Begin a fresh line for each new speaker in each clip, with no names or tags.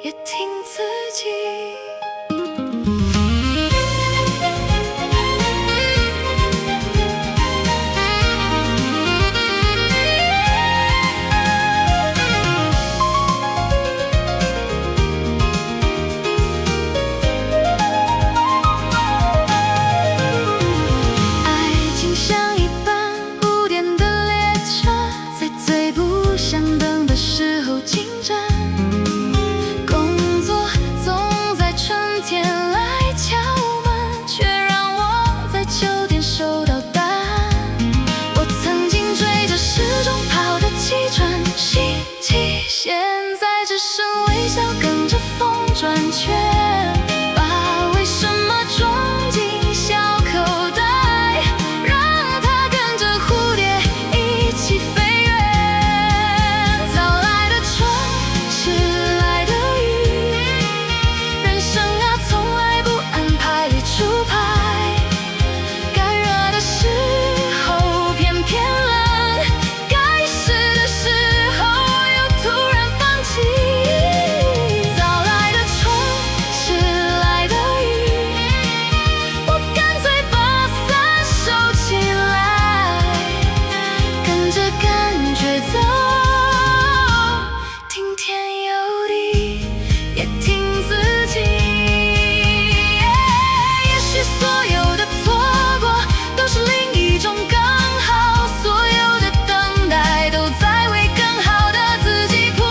也听自己。爱情像一班不点的列车，在最不想等的时候进站。工作总在春天来敲门，却让我在秋天收到答案。我曾经追着时钟跑的气喘息气，现在只剩微笑跟着风转圈，把为什么装进小口袋，让它跟着蝴蝶一起飞远。早来的春，迟来的雨，人生啊从来不按牌理出牌，该热的时候偏偏冷，该湿的时候又突然放弃。早来的春，迟来的雨，我干脆把伞收起来，跟着感觉走，听天由地，也听自己。也许所有的错过都是另一种刚好，所有的等待都在为更好的自己铺路。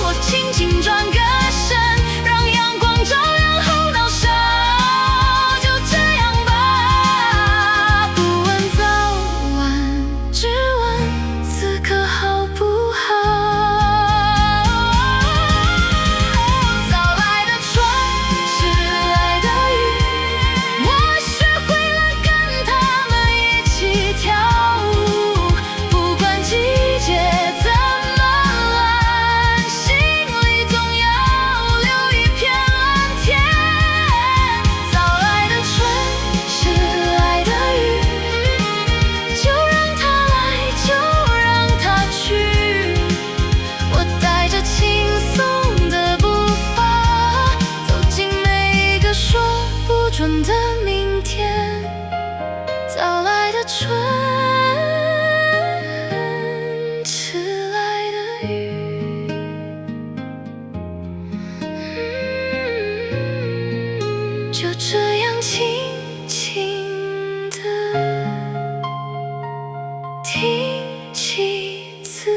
我轻轻转个身，让阳光照亮后脑勺，就这样吧，不问早晚，只问此刻好不好。早来的春，迟来的雨，我学会了跟他们一起跳舞，不管季节怎么乱，心里总要留一片蓝天。早来的春，迟来的雨，就让它来，就让它去，我带着轻松的步伐，走进每一个说不准的明天。早来的春，迟来的雨，就这样轻轻地听其自然。